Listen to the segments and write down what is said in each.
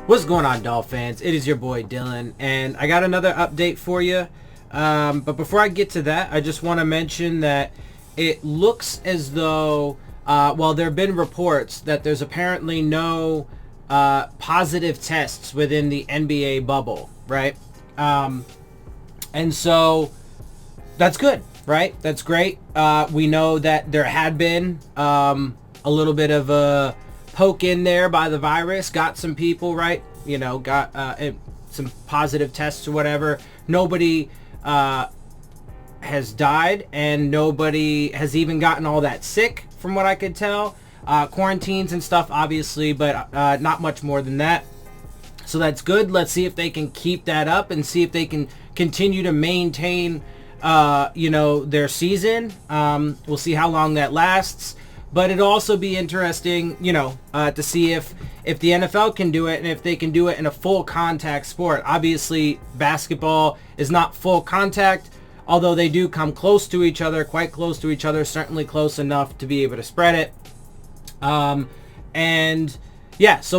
What's going on, Dolphins? It is your boy Dillon, and I got another update for you. But before I get to that, I just want to mention that it looks as though, there have been reports that there's apparently no positive tests within the NBA bubble, right? And so that's good, right? That's great. We know that there had been a little bit of a poke in there by the virus, got some people, right? Got some positive tests or whatever. Nobody has died, and nobody has even gotten all that sick, from what I could tell. Quarantines and stuff, obviously, but not much more than that. So that's good. Let's see if they can keep that up and see if they can continue to maintain, their season. We'll see how long that lasts. But it'll also be interesting, to see if the NFL can do it and if they can do it in a full contact sport. Obviously, basketball is not full contact, although they do come close to each other, quite close to each other, certainly close enough to be able to spread it. So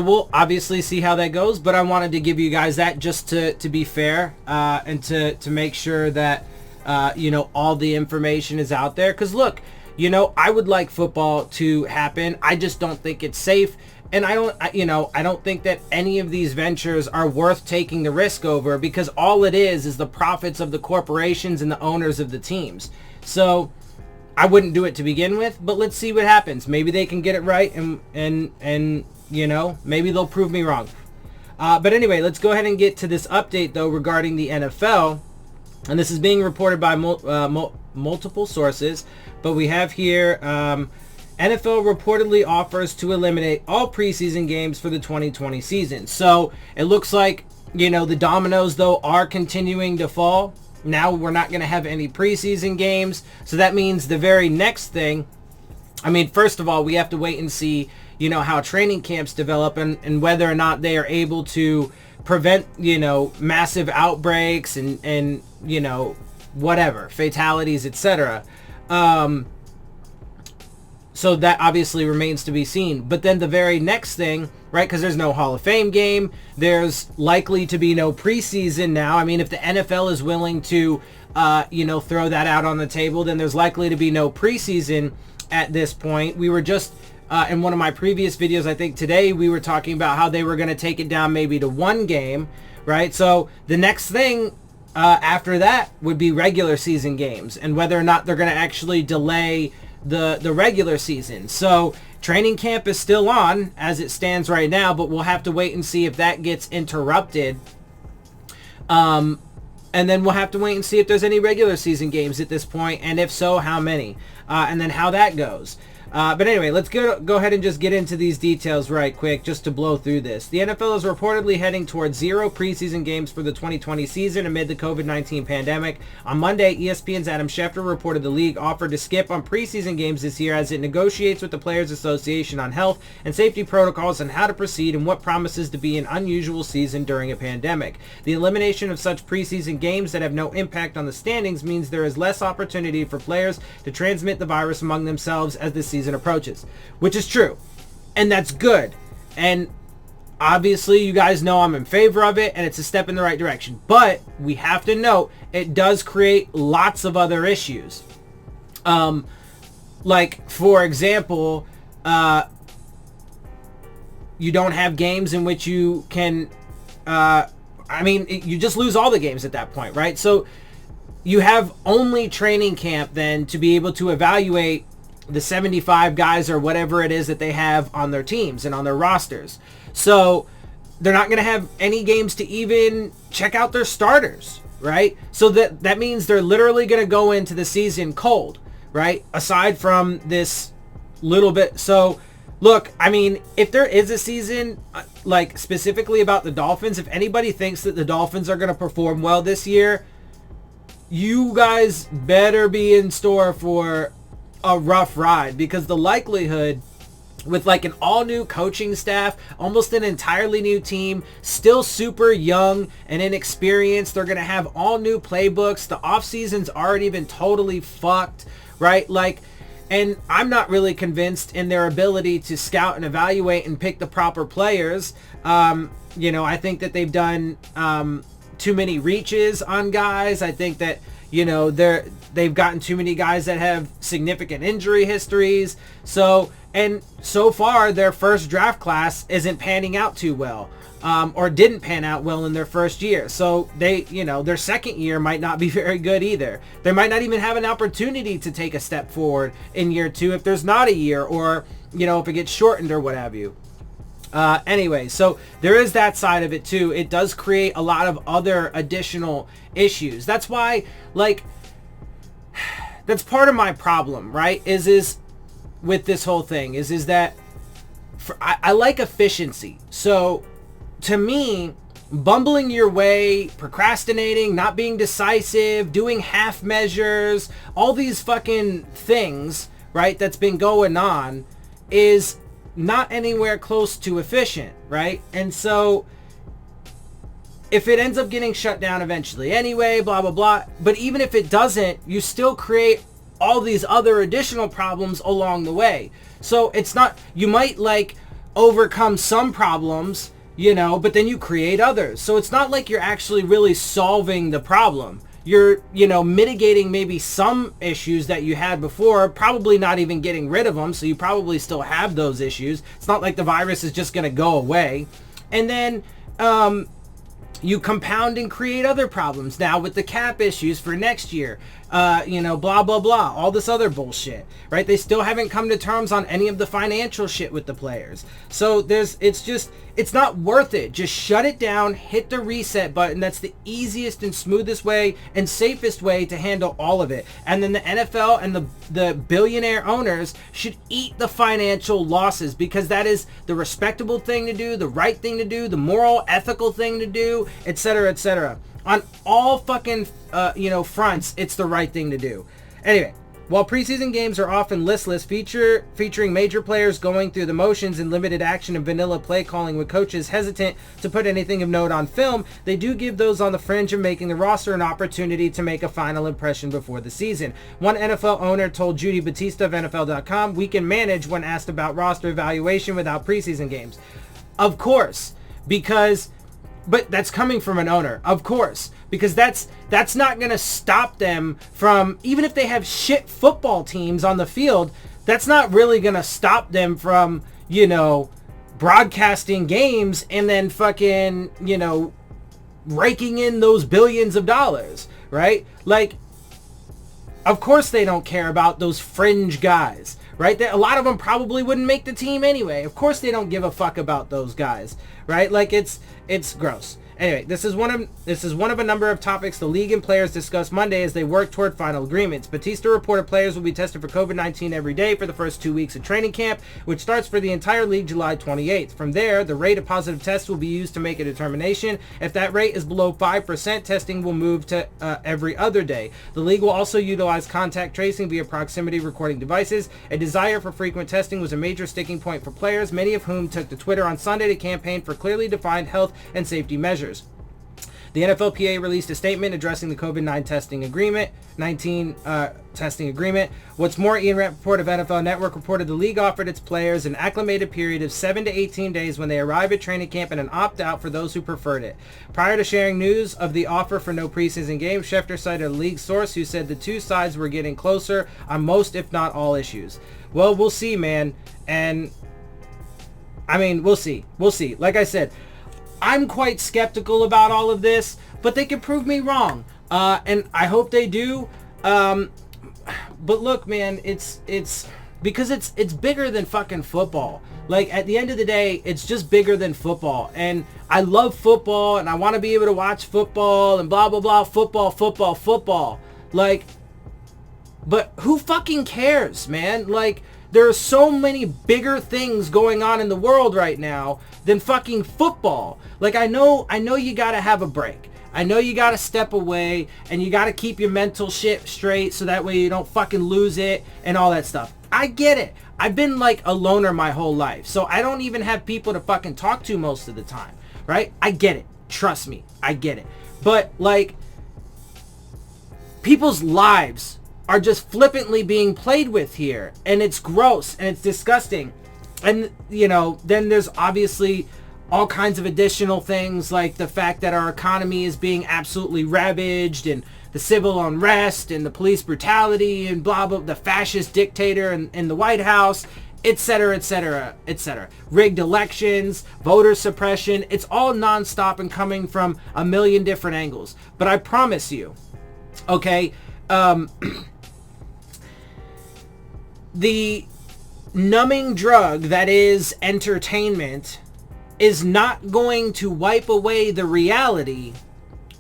we'll obviously see how that goes, but I wanted to give you guys that just to be fair, and to make sure that, all the information is out there. Because look, I would like football to happen. I just don't think it's safe. And I don't think that any of these ventures are worth taking the risk over, because all it is the profits of the corporations and the owners of the teams. So I wouldn't do it to begin with, but let's see what happens. Maybe they can get it right, and maybe they'll prove me wrong. But anyway, let's go ahead and get to this update, though, regarding the NFL. And this is being reported by multiple sources. But we have here, NFL reportedly offers to eliminate all preseason games for the 2020 season. So it looks like, the dominoes, though, are continuing to fall. Now we're not going to have any preseason games. So that means the very next thing, first of all, we have to wait and see, how training camps develop and whether or not they are able to prevent, massive outbreaks and whatever, fatalities, etc. So that obviously remains to be seen. But then the very next thing, right, because there's no Hall of Fame game, there's likely to be no preseason now. If the NFL is willing to, throw that out on the table, then there's likely to be no preseason at this point. We were just, in one of my previous videos, I think today, we were talking about how they were going to take it down maybe to one game, right? So the next thing after that would be regular season games, and whether or not they're going to actually delay the regular season. So training camp is still on as it stands right now, but we'll have to wait and see if that gets interrupted. And then we'll have to wait and see if there's any regular season games at this point, and if so, how many, and then how that goes. But anyway, let's go ahead and just get into these details right quick, just to blow through this. The NFL is reportedly heading towards 0 preseason games for the 2020 season amid the COVID-19 pandemic. On Monday, ESPN's Adam Schefter reported the league offered to skip on preseason games this year as it negotiates with the Players Association on health and safety protocols and how to proceed in what promises to be an unusual season during a pandemic. The elimination of such preseason games that have no impact on the standings means there is less opportunity for players to transmit the virus among themselves as the season approaches, which is true, and that's good. And obviously, you guys know I'm in favor of it, and it's a step in the right direction. But we have to note it does create lots of other issues. Like, for example, you don't have games in which you can, you just lose all the games at that point, right? So you have only training camp then to be able to evaluate the 75 guys or whatever it is that they have on their teams and on their rosters. So they're not going to have any games to even check out their starters, right? So that means they're literally going to go into the season cold, right? Aside from this little bit. So look, if there is a season, like specifically about the Dolphins, if anybody thinks that the Dolphins are going to perform well this year, you guys better be in store for a rough ride, because the likelihood with like an all new coaching staff, almost an entirely new team, still super young and inexperienced, they're going to have all new playbooks. The off season's already been totally fucked, right? Like, And I'm not really convinced in their ability to scout and evaluate and pick the proper players. I think that they've done too many reaches on guys. I think that, they've gotten too many guys that have significant injury histories. So far, their first draft class isn't panning out too well. Or didn't pan out well in their first year. So their second year might not be very good either. They might not even have an opportunity to take a step forward in year 2 if there's not a year, or, if it gets shortened or what have you. Anyway, so there is that side of it too. It does create a lot of other additional issues. That's why, that's part of my problem, right? Is with this whole thing is that I like efficiency. So to me, bumbling your way, procrastinating, not being decisive, doing half measures, all these fucking things, right, that's been going on is not anywhere close to efficient, right? And so if it ends up getting shut down eventually anyway, blah, blah, blah, but even if it doesn't, you still create all these other additional problems along the way. So it's not, you might overcome some problems, but then you create others. So it's not like you're actually really solving the problem. You're, mitigating maybe some issues that you had before, probably not even getting rid of them. So you probably still have those issues. It's not like the virus is just going to go away. And then, you compound and create other problems now with the cap issues for next year, blah, blah, blah, all this other bullshit, right? They still haven't come to terms on any of the financial shit with the players. So it's not worth it. Just shut it down, hit the reset button. That's the easiest and smoothest way and safest way to handle all of it. And then the NFL and the billionaire owners should eat the financial losses, because that is the respectable thing to do, the right thing to do, the moral, ethical thing to do, etc., etc. On all fucking, fronts, it's the right thing to do. Anyway, while preseason games are often listless, featuring major players going through the motions in limited action and vanilla play calling with coaches hesitant to put anything of note on film, they do give those on the fringe of making the roster an opportunity to make a final impression before the season. One NFL owner told Judy Batista of NFL.com, "We can manage," when asked about roster evaluation without preseason games. Of course, but that's coming from an owner, of course, because that's not going to stop them from, even if they have shit football teams on the field, that's not really going to stop them from, broadcasting games and then fucking, raking in those billions of dollars, right? Of course they don't care about those fringe guys, right? A lot of them probably wouldn't make the team anyway. Of course they don't give a fuck about those guys, right? It's gross. Anyway, this is one of a number of topics the league and players discussed Monday as they work toward final agreements. Batista reported players will be tested for COVID-19 every day for the first 2 weeks of training camp, which starts for the entire league July 28th. From there, the rate of positive tests will be used to make a determination. If that rate is below 5%, testing will move to every other day. The league will also utilize contact tracing via proximity recording devices. A desire for frequent testing was a major sticking point for players, many of whom took to Twitter on Sunday to campaign for clearly defined health and safety measures. The NFLPA released a statement addressing the COVID-19 testing agreement. What's more, Ian Rappaport of NFL Network reported the league offered its players an acclimated period of 7 to 18 days when they arrive at training camp and an opt-out for those who preferred it. Prior to sharing news of the offer for no preseason games, Schefter cited a league source who said the two sides were getting closer on most, if not all, issues. Well, we'll see, man. And, we'll see. Like I said, I'm quite skeptical about all of this, but they can prove me wrong. And I hope they do. But look, man, it's because it's bigger than fucking football. At the end of the day, it's just bigger than football. And I love football and I want to be able to watch football and blah, blah, blah, football. But who fucking cares, man? There are so many bigger things going on in the world right now than fucking football. I know you gotta have a break. I know you gotta step away and you gotta keep your mental shit straight so that way you don't fucking lose it and all that stuff. I get it. I've been a loner my whole life, so I don't even have people to fucking talk to most of the time, right? I get it. Trust me, I get it. But people's lives are just flippantly being played with here, and it's gross and it's disgusting. And then there's obviously all kinds of additional things, like the fact that our economy is being absolutely ravaged, and the civil unrest and the police brutality and blah blah, the fascist dictator in the White House, etc., etc., etc. Rigged elections, voter suppression. It's all nonstop and coming from a million different angles. But I promise you, okay, the numbing drug that is entertainment is not going to wipe away the reality,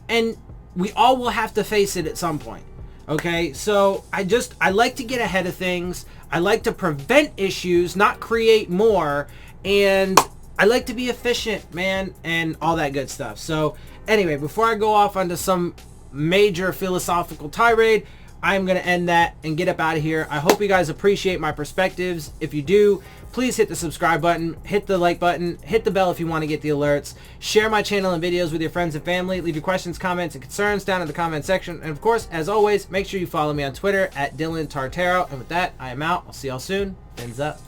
and we all will have to face it at some point. Okay, so I like to get ahead of things. I like to prevent issues, not create more, and I like to be efficient, man, and all that good stuff. So anyway, before I go off onto some major philosophical tirade, I'm going to end that and get up out of here. I hope you guys appreciate my perspectives. If you do, please hit the subscribe button, hit the like button, hit the bell if you want to get the alerts. Share my channel and videos with your friends and family. Leave your questions, comments, and concerns down in the comment section. And of course, as always, make sure you follow me on Twitter at Dillon Tartaro. And with that, I am out. I'll see y'all soon. Fins up.